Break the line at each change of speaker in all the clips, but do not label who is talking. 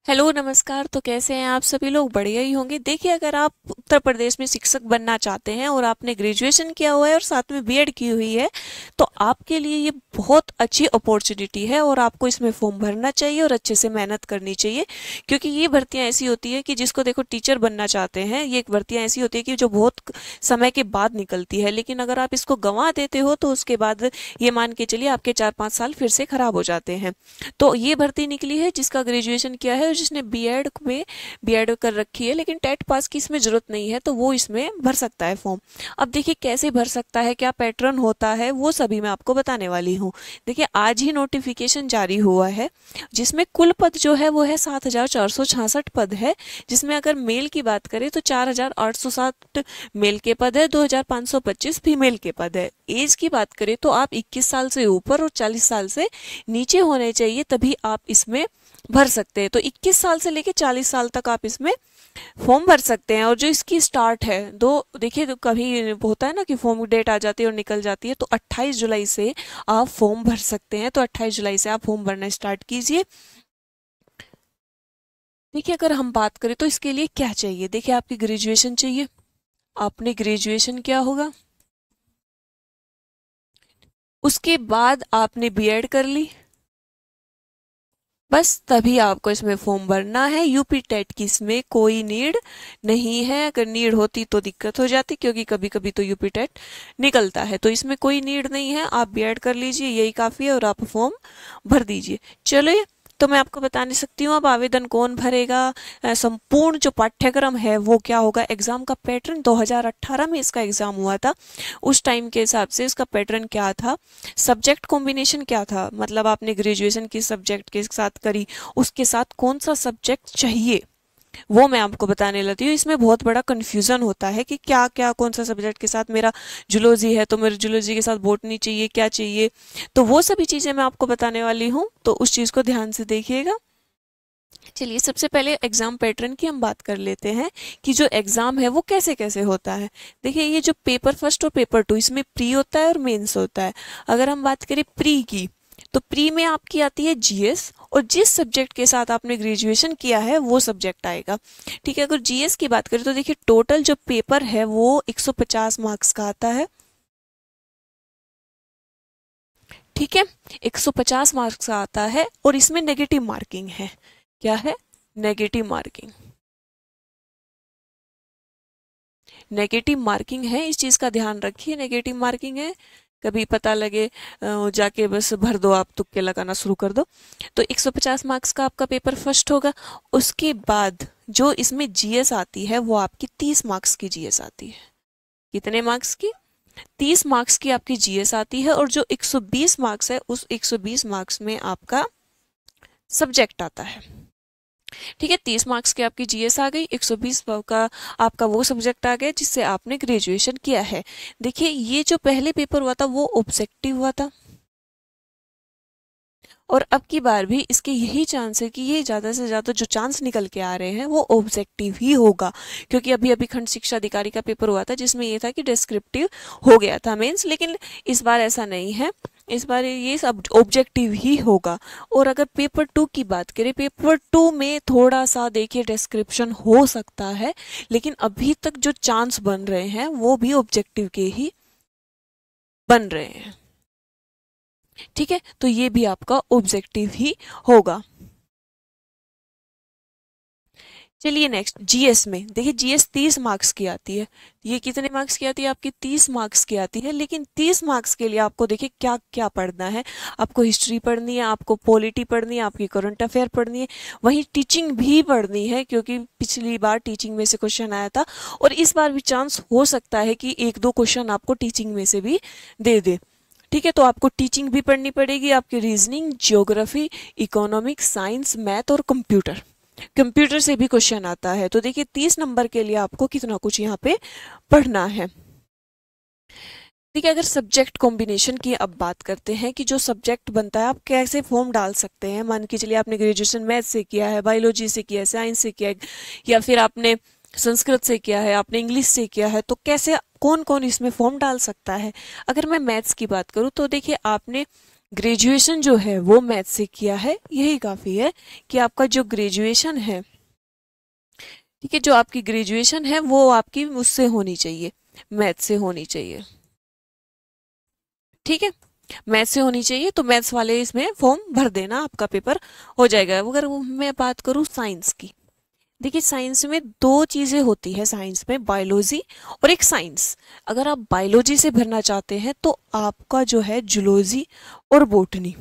Hello नमस्कार। तो कैसे हैं आप सभी लोग? बढ़िया ही होंगे। देखिए, अगर आप उत्तर प्रदेश में शिक्षक बनना चाहते हैं और आपने ग्रेजुएशन किया हुआ है और साथ में बीएड की हुई है, तो आपके लिए ये बहुत अच्छी अपॉर्चुनिटी है और आपको इसमें फॉर्म भरना चाहिए और अच्छे से मेहनत करनी चाहिए। क्योंकि ये भर्तियां ऐसी होती है कि जिसको देखो टीचर बनना चाहते हैं, ये भर्तियां ऐसी होती है कि जो बहुत समय के बाद निकलती है, लेकिन अगर आप इसको गंवा देते हो तो उसके बाद ये मान के चलिए आपके 4-5 साल फिर से खराब हो जाते हैं। तो ये भर्ती निकली है जिसका ग्रेजुएशन किया है और जिसने बीएड में बीएड कर रखी है, लेकिन टेट पास की इसमें जरूरत नहीं है, तो वो इसमें भर सकता है फॉर्म। अब देखिए कैसे भर सकता है, क्या पैटर्न होता है, वो सभी मैं आपको बताने वाली हूँ। देखिए, आज ही नोटिफिकेशन जारी हुआ है जिसमें कुल पद जो है वो है 7,466 पद है, जिसमें अगर मेल की बात करें तो 4,860 मेल के पद है, 2,525 फीमेल के पद है। एज की बात करें तो आप 21 साल से ऊपर और 40 साल से नीचे होने चाहिए, तभी आप इसमें भर सकते हैं। तो 21 साल से लेके 40 साल तक आप इसमें फॉर्म भर सकते हैं। और जो इसकी स्टार्ट है, दो देखिए, तो कभी होता है ना कि फॉर्म डेट आ जाती है और निकल जाती है, तो 28 जुलाई से आप फॉर्म भर सकते हैं। तो 28 जुलाई से आप फॉर्म भरना स्टार्ट कीजिए। देखिए, अगर हम बात करें तो इसके लिए क्या चाहिए, देखिए आपकी ग्रेजुएशन चाहिए। आपने ग्रेजुएशन किया होगा, उसके बाद आपने बीएड कर ली, बस तभी आपको इसमें फॉर्म भरना है। यूपी टेट की इसमें कोई नीड नहीं है। अगर नीड होती तो दिक्कत हो जाती, क्योंकि कभी कभी तो यूपी टेट निकलता है। तो इसमें कोई नीड नहीं है, आप बीएड कर लीजिए, यही काफ़ी है, और आप फॉर्म भर दीजिए। चलिए, तो मैं आपको बता नहीं सकती हूँ अब आवेदन कौन भरेगा, संपूर्ण जो पाठ्यक्रम है वो क्या होगा। एग्जाम का पैटर्न 2018 में इसका एग्जाम हुआ था, उस टाइम के हिसाब से इसका पैटर्न क्या था, सब्जेक्ट कॉम्बिनेशन क्या था, मतलब आपने ग्रेजुएशन की सब्जेक्ट के साथ करी, उसके साथ कौन सा सब्जेक्ट चाहिए, वो मैं आपको बताने लगी हूँ। इसमें बहुत बड़ा कंफ्यूजन होता है कि क्या क्या कौन सा सब्जेक्ट के साथ, मेरा जूलॉजी है तो मेरे जूलॉजी के साथ बॉटनी चाहिए, क्या चाहिए, तो वो सभी चीज़ें मैं आपको बताने वाली हूँ, तो उस चीज़ को ध्यान से देखिएगा। चलिए, सबसे पहले एग्जाम पैटर्न की हम बात कर लेते हैं कि जो एग्जाम है वो कैसे कैसे होता है। देखिए, ये जो पेपर फर्स्ट और पेपर टू, इसमें प्री होता है और मेंस होता है। अगर हम बात करें प्री की, तो प्री में आपकी आती है जीएस, और जिस सब्जेक्ट के साथ आपने ग्रेजुएशन किया है वो सब्जेक्ट आएगा। ठीक है, अगर जीएस की बात करें तो देखिए टोटल जो पेपर है वो 150 मार्क्स का आता है। ठीक है, 150 मार्क्स का आता है, और इसमें नेगेटिव मार्किंग है। क्या है? Negative marking. नेगेटिव मार्किंग है, इस चीज़ का ध्यान रखिए, नेगेटिव मार्किंग है। कभी पता लगे जाके बस भर दो, आप तुक्के लगाना शुरू कर दो। तो 150 मार्क्स का आपका पेपर फर्स्ट होगा। उसके बाद जो इसमें जीएस आती है वो आपकी 30 मार्क्स की जीएस आती है। कितने मार्क्स की? 30 मार्क्स की आपकी जीएस आती है। और जो 120 मार्क्स है, उस 120 मार्क्स में आपका सब्जेक्ट आता है। ठीक है, 30 मार्क्स की आपकी जीएस आ गई, 120 का आपका वो सब्जेक्ट आ गया जिससे आपने ग्रेजुएशन किया है। देखिए, ये जो पहले पेपर हुआ था वो ऑब्जेक्टिव हुआ था, और अब की बार भी इसके यही चांस है कि ये ज़्यादा से ज़्यादा जो चांस निकल के आ रहे हैं वो ऑब्जेक्टिव ही होगा। क्योंकि अभी अभी खंड शिक्षा अधिकारी का पेपर हुआ था जिसमें ये था कि डिस्क्रिप्टिव हो गया था मेंस, लेकिन इस बार ऐसा नहीं है, इस बार ये सब ऑब्जेक्टिव ही होगा। और अगर पेपर टू की बात करें, पेपर टू में थोड़ा सा देखिए डिस्क्रिप्शन हो सकता है, लेकिन अभी तक जो चांस बन रहे हैं वो भी ऑब्जेक्टिव के ही बन रहे हैं। ठीक है, तो ये भी आपका ऑब्जेक्टिव ही होगा। चलिए नेक्स्ट, जीएस में देखिए, जीएस 30 मार्क्स की आती है। ये कितने मार्क्स की आती है? आपकी 30 मार्क्स की आती है। लेकिन 30 मार्क्स के लिए आपको देखिए क्या क्या पढ़ना है। आपको हिस्ट्री पढ़नी है, आपको पॉलिटी पढ़नी है, आपकी करंट अफेयर पढ़नी है, वहीं टीचिंग भी पढ़नी है, क्योंकि पिछली बार टीचिंग में से क्वेश्चन आया था, और इस बार भी चांस हो सकता है कि 1-2 क्वेश्चन आपको टीचिंग में से भी दे दे। ठीक है, तो आपको टीचिंग भी पढ़नी पड़ेगी, आपकी reasoning, geography, economics, science, math और कंप्यूटर, कंप्यूटर से भी क्वेश्चन आता है। तो देखिए 30 नंबर के लिए आपको कितना कुछ यहाँ पे पढ़ना है। ठीक है, अगर सब्जेक्ट कॉम्बिनेशन की अब बात करते हैं कि जो सब्जेक्ट बनता है आप कैसे फॉर्म डाल सकते हैं। मान के चलिए आपने ग्रेजुएशन मैथ से किया है, बायोलॉजी से किया है, साइंस से किया है, या फिर आपने संस्कृत से किया है, आपने इंग्लिश से किया है, तो कैसे कौन कौन इसमें फॉर्म डाल सकता है। अगर मैं मैथ्स की बात करूँ तो देखिए, आपने ग्रेजुएशन जो है वो मैथ से किया है, यही काफ़ी है कि आपका जो ग्रेजुएशन है, ठीक है, जो आपकी ग्रेजुएशन है वो आपकी उससे होनी चाहिए, मैथ से होनी चाहिए। ठीक है, मैथ से होनी चाहिए, तो मैथ्स वाले इसमें फॉर्म भर देना, आपका पेपर हो जाएगा। अगर मैं बात करूँ साइंस की, देखिए साइंस में दो चीज़ें होती है, साइंस में बायोलॉजी और एक साइंस। अगर आप बायोलॉजी से भरना चाहते हैं तो आपका जो है जूलॉजी और बॉटनी,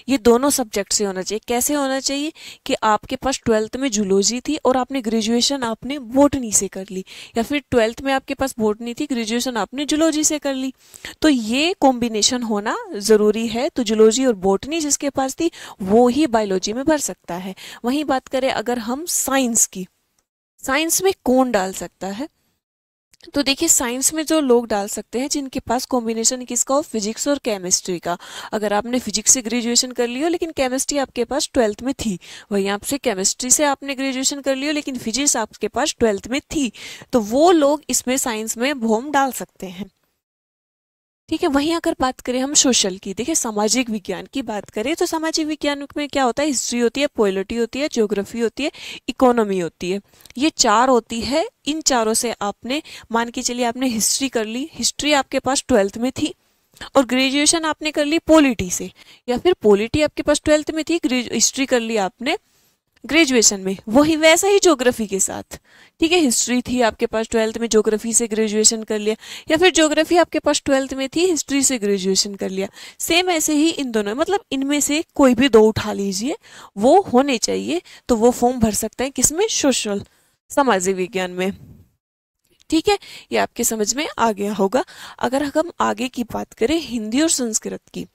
ये दोनों सब्जेक्ट से होना चाहिए। कैसे होना चाहिए कि आपके पास 12th में जूलॉजी थी और आपने ग्रेजुएशन आपने बॉटनी से कर ली, या फिर 12th में आपके पास बॉटनी थी, ग्रेजुएशन आपने जूलॉजी से कर ली, तो ये कॉम्बिनेशन होना ज़रूरी है। तो जूलॉजी और बॉटनी जिसके पास थी वो ही बायोलॉजी में भर सकता है। वहीं बात करें अगर हम साइंस की, साइंस में कौन डाल सकता है, तो देखिए साइंस में जो लोग डाल सकते हैं जिनके पास कॉम्बिनेशन किसका हो, फिजिक्स और केमिस्ट्री का। अगर आपने फिजिक्स से ग्रेजुएशन कर लियो लेकिन केमिस्ट्री आपके पास 12th में थी, वहीं आपसे केमिस्ट्री से आपने ग्रेजुएशन कर लियो लेकिन फिजिक्स आपके पास 12th में थी, तो वो लोग इसमें साइंस में फॉर्म डाल सकते हैं। ठीक है, वहीं अगर बात करें हम सोशल की, देखिए सामाजिक विज्ञान की बात करें तो सामाजिक विज्ञान में क्या होता है, हिस्ट्री होती है, पॉलिटी होती है, ज्योग्राफी होती है, इकोनॉमी होती है, ये चार होती है। इन चारों से आपने मान के चलिए आपने हिस्ट्री कर ली, हिस्ट्री आपके पास 12th में थी और ग्रेजुएशन आपने कर ली पॉलिटी से, या फिर पॉलिटी आपके पास 12th में थी, हिस्ट्री कर ली आपने ग्रेजुएशन में, वही वैसा ही ज्योग्राफी के साथ। ठीक है, हिस्ट्री थी आपके पास 12th में, ज्योग्राफी से ग्रेजुएशन कर लिया, या फिर ज्योग्राफी आपके पास 12th में थी, हिस्ट्री से ग्रेजुएशन कर लिया, सेम ऐसे ही इन दोनों, मतलब इनमें से कोई भी दो उठा लीजिए, वो होने चाहिए, तो वो फॉर्म भर सकते हैं किसमें, सोशल, सामाजिक विज्ञान में। ठीक है, ये आपके समझ में आ गया होगा। अगर हम आगे की बात करें हिंदी और संस्कृत की,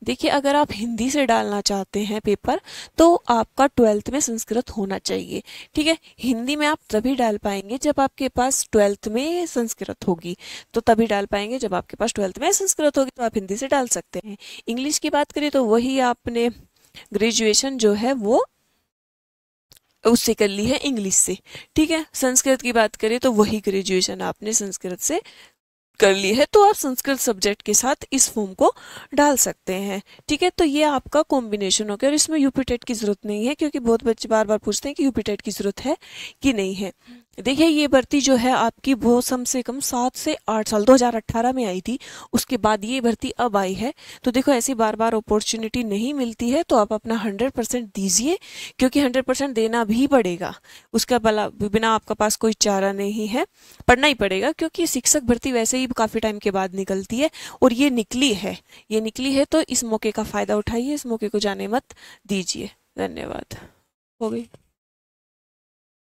देखिए अगर आप हिंदी से डालना चाहते हैं पेपर तो आपका 12th में संस्कृत होना चाहिए। ठीक है, हिंदी में आप तभी डाल पाएंगे जब आपके पास 12th में संस्कृत होगी, तो तभी डाल पाएंगे जब आपके पास 12th में संस्कृत होगी, तो आप हिंदी से डाल सकते हैं। इंग्लिश की बात करें तो वही आपने ग्रेजुएशन जो है वो उससे कर ली है, इंग्लिश से। ठीक है, संस्कृत की बात करें तो वही ग्रेजुएशन आपने संस्कृत से कर ली है, तो आप संस्कृत सब्जेक्ट के साथ इस फॉर्म को डाल सकते हैं। ठीक है, तो ये आपका कॉम्बिनेशन हो गया, और इसमें यूपी टेट की जरूरत नहीं है, क्योंकि बहुत बच्चे बार बार पूछते हैं कि यूपी टेट की जरूरत है कि नहीं है। देखिए ये भर्ती जो है आपकी वो कम से कम 7 से 8 साल 2018 में आई थी, उसके बाद ये भर्ती अब आई है। तो देखो ऐसी बार बार अपॉर्चुनिटी नहीं मिलती है, तो आप अपना 100% दीजिए, क्योंकि 100% देना भी पड़ेगा, उसका बिना आपका पास कोई चारा नहीं है, पढ़ना ही पड़ेगा, क्योंकि शिक्षक भर्ती वैसे ही काफ़ी टाइम के बाद निकलती है, और ये निकली है, तो इस मौके का फ़ायदा उठाइए, इस मौके को जाने मत दीजिए। धन्यवाद। हो गई।